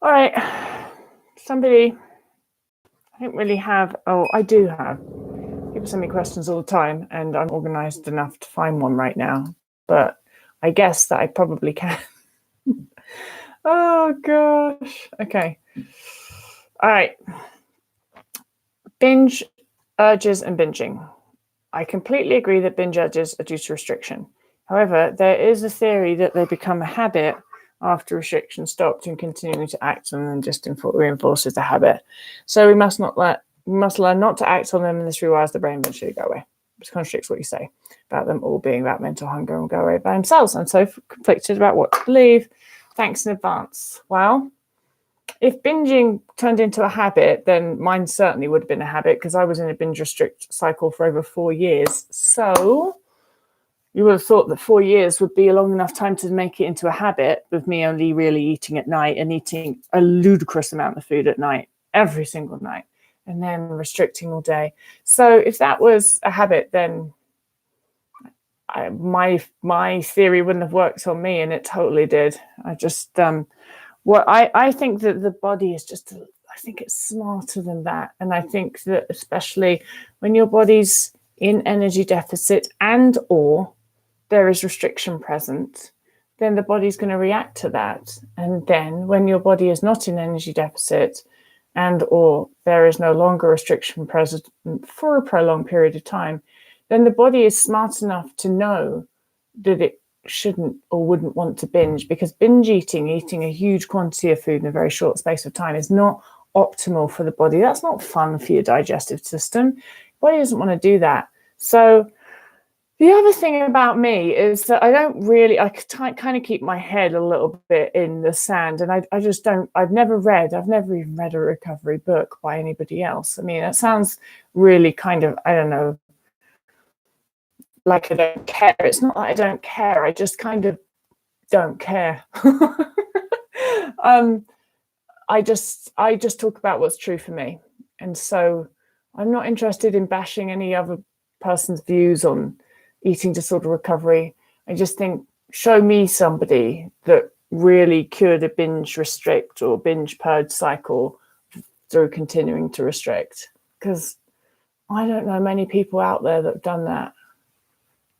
All right. Somebody, I don't really have, oh, I do have. People send me questions all the time, and I'm organized enough to find one right now. But I guess that I probably can. Oh, gosh. Okay. All right. Binge urges and binging. I completely agree that binge urges are due to restriction. However, there is a theory that they become a habit after restriction stopped and continuing to act on them just reinforces the habit. So we must learn not to act on them, and this rewires the brain eventually go away. Which contradicts what you say about them all being about mental hunger and go away by themselves. I'm so conflicted about what to believe. Thanks in advance. Well, if binging turned into a habit, then mine certainly would have been a habit because I was in a binge restrict cycle for over 4 years. So you would have thought that 4 years would be a long enough time to make it into a habit with me only really eating at night and eating a ludicrous amount of food at night, every single night, and then restricting all day. So if that was a habit, then my theory wouldn't have worked on me, and it totally did. I think that the body is I think it's smarter than that. And I think that especially when your body's in energy deficit and or there is restriction present, then the body's going to react to that. And then when your body is not in energy deficit and or there is no longer restriction present for a prolonged period of time, then the body is smart enough to know that it shouldn't or wouldn't want to binge, because binge eating a huge quantity of food in a very short space of time is not optimal for the body. That's not fun for your digestive system. Your body doesn't want to do that. So the other thing about me is that I kind of keep my head a little bit in the sand, and I just don't, I've never even read a recovery book by anybody else. I mean, it sounds really kind of, I don't know, like I don't care. It's not that I don't care. I just kind of don't care. I just talk about what's true for me. And so I'm not interested in bashing any other person's views on eating disorder recovery. I just think, show me somebody that really cured a binge restrict or binge purge cycle through continuing to restrict. Because I don't know many people out there that have done that.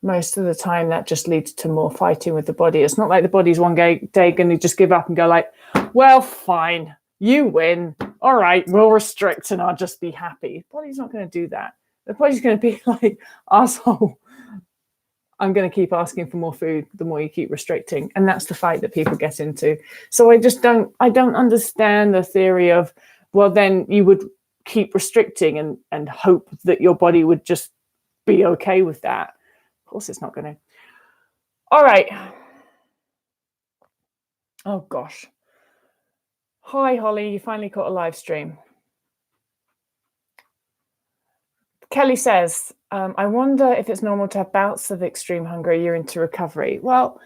Most of the time that just leads to more fighting with the body. It's not like the body's one day going to just give up and go like, well, fine, you win. All right, we'll restrict and I'll just be happy. The body's not going to do that. The body's going to be like, asshole, I'm going to keep asking for more food the more you keep restricting. And that's the fight that people get into. So I don't understand the theory of, well, then you would keep restricting and hope that your body would just be okay with that. Of course it's not going to. All right. Oh, gosh. Hi, Holly. You finally caught a live stream. Kelly says, I wonder if it's normal to have bouts of extreme hunger a year into recovery. Well,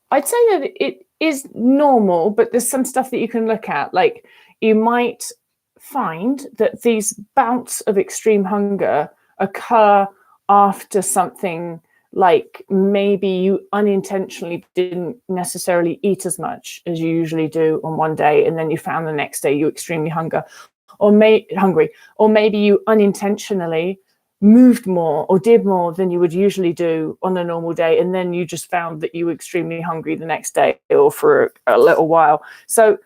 I'd say that it is normal, but there's some stuff that you can look at. Like you might find that these bouts of extreme hunger occur after something like maybe you unintentionally didn't necessarily eat as much as you usually do on one day, and then you found the next day you're extremely hungry, or maybe you unintentionally moved more or did more than you would usually do on a normal day, and then you just found that you were extremely hungry the next day or for a little while. So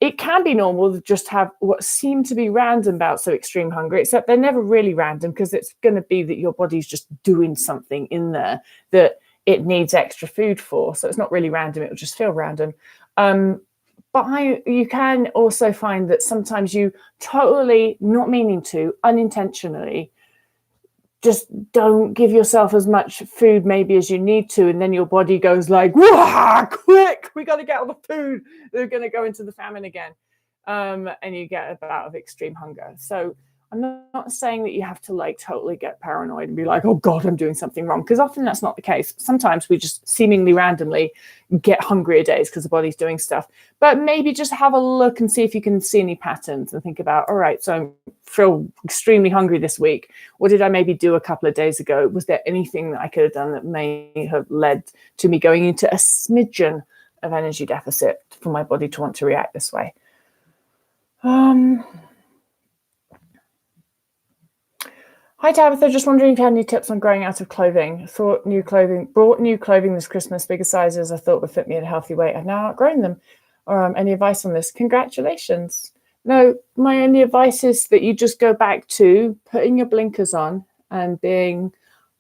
it can be normal to just have what seem to be random bouts of extreme hunger, except they're never really random, because it's going to be that your body's just doing something in there that it needs extra food for. So it's not really random. It will just feel random. But you can also find that sometimes you totally, not meaning to, unintentionally, just don't give yourself as much food maybe as you need to, and then your body goes like, wah, quick, we got to get all the food, they're going to go into the famine again, and you get a bout of extreme hunger. So I'm not saying that you have to like totally get paranoid and be like, oh God, I'm doing something wrong, because often that's not the case. Sometimes we just seemingly randomly get hungrier days because the body's doing stuff. But maybe just have a look and see if you can see any patterns and think about, all right, so I feel extremely hungry this week. What did I maybe do a couple of days ago? Was there anything that I could have done that may have led to me going into a smidgen of energy deficit for my body to want to react this way? Hi Tabitha, just wondering if you had any tips on growing out of clothing. Brought new clothing this Christmas, bigger sizes I thought would fit me at a healthy weight. I've now outgrown them. Any advice on this? Congratulations. No, my only advice is that you just go back to putting your blinkers on and being,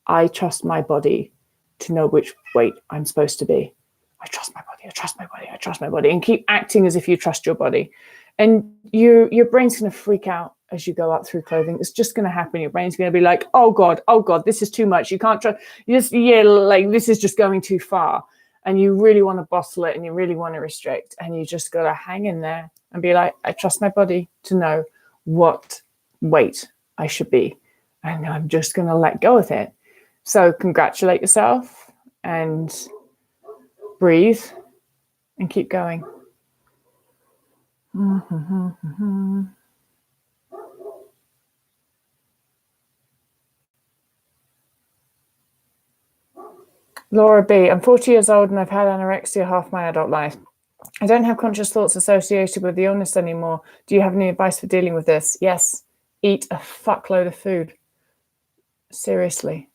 I trust my body to know which weight I'm supposed to be. I trust my body, I trust my body, I trust my body. And keep acting as if you trust your body. And your brain's going to freak out as you go up through clothing. It's just going to happen. Your brain's going to be like, oh God, this is too much. You can't trust, like this is just going too far. And you really want to bottle it and you really want to restrict. And you just got to hang in there and be like, I trust my body to know what weight I should be. And I'm just going to let go of it. So congratulate yourself and breathe and keep going. Laura B. I'm 40 years old and I've had anorexia half my adult life. I don't have conscious thoughts associated with the illness anymore. Do you have any advice for dealing with this? Yes. Eat a fuckload of food. Seriously.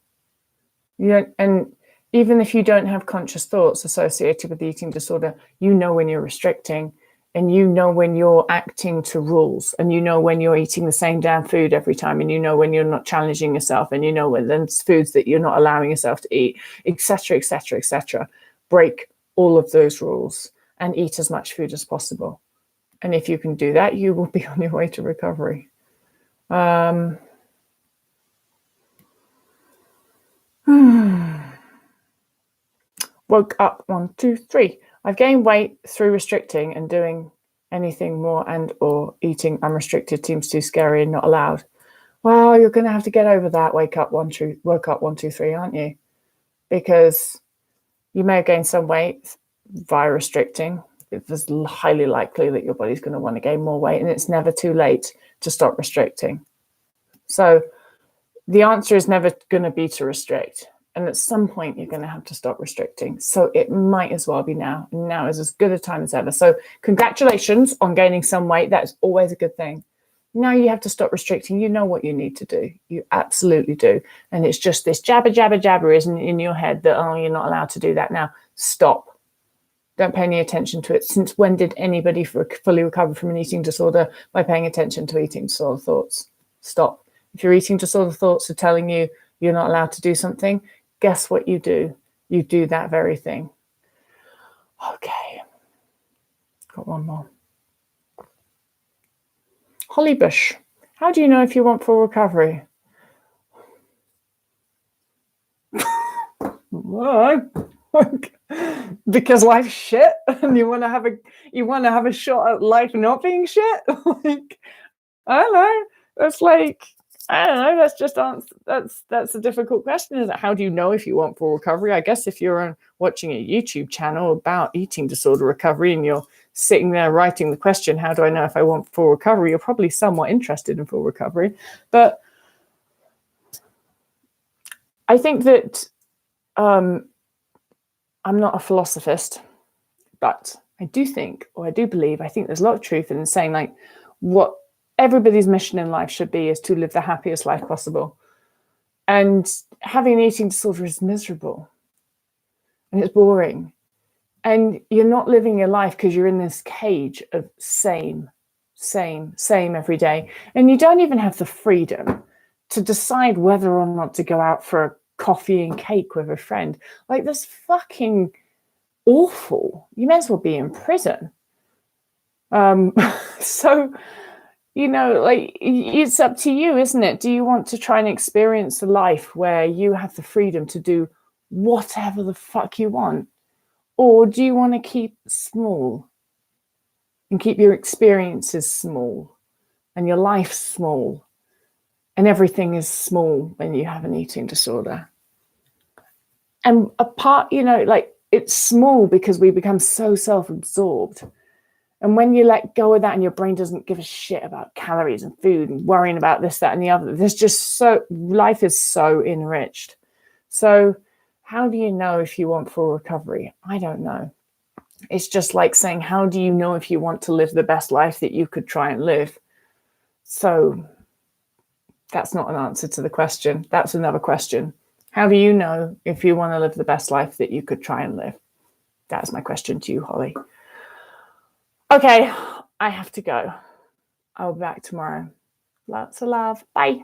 And even if you don't have conscious thoughts associated with the eating disorder, you know when you're restricting and you know when you're acting to rules and you know when you're eating the same damn food every time and you know when you're not challenging yourself and you know when there's foods that you're not allowing yourself to eat, etc., etc., etc. Break all of those rules and eat as much food as possible. And if you can do that, you will be on your way to recovery. Woke up 1, 2, 3. I've gained weight through restricting and doing anything more and or eating unrestricted seems too scary and not allowed. Well, you're going to have to get over that. Woke up 1, 2, 3, aren't you? Because you may have gained some weight via restricting. It's highly likely that your body's going to want to gain more weight, and it's never too late to stop restricting. So the answer is never going to be to restrict. And at some point, you're going to have to stop restricting. So it might as well be now. Now is as good a time as ever. So congratulations on gaining some weight. That's always a good thing. Now you have to stop restricting. You know what you need to do. You absolutely do. And it's just this jabber isn't in your head that, oh, you're not allowed to do that now. Stop. Don't pay any attention to it. Since when did anybody fully recover from an eating disorder by paying attention to eating disorder thoughts? Stop. If your eating disorder thoughts are telling you you're not allowed to do something, guess what you do? You do that very thing. Okay. Got one more. Hollybush. How do you know if you want full recovery? Because life's shit and you want to have a shot at life not being shit. Like, I don't know. That's like, I don't know. That's a difficult question. Is it how do you know if you want full recovery? I guess if you're watching a YouTube channel about eating disorder recovery and you're sitting there writing the question, how do I know if I want full recovery? You're probably somewhat interested in full recovery. But I think that I'm not a philosophist, but I do think, or I do believe, I think there's a lot of truth in saying like what everybody's mission in life should be is to live the happiest life possible. And having an eating disorder is miserable and it's boring. And you're not living your life because you're in this cage of same every day. And you don't even have the freedom to decide whether or not to go out for a coffee and cake with a friend. Like, that's fucking awful. You may as well be in prison. So, you know, like, it's up to you, isn't it? Do you want to try and experience a life where you have the freedom to do whatever the fuck you want? Or do you want to keep small and keep your experiences small and your life small? And everything is small when you have an eating disorder. And apart, you know, like, it's small because we become so self-absorbed. And when you let go of that and your brain doesn't give a shit about calories and food and worrying about this, that, and the other, life is so enriched. So how do you know if you want full recovery? I don't know. It's just like saying, how do you know if you want to live the best life that you could try and live? So that's not an answer to the question. That's another question. How do you know if you want to live the best life that you could try and live? That's my question to you, Holly. Okay, I have to go. I'll be back tomorrow. Lots of love. Bye.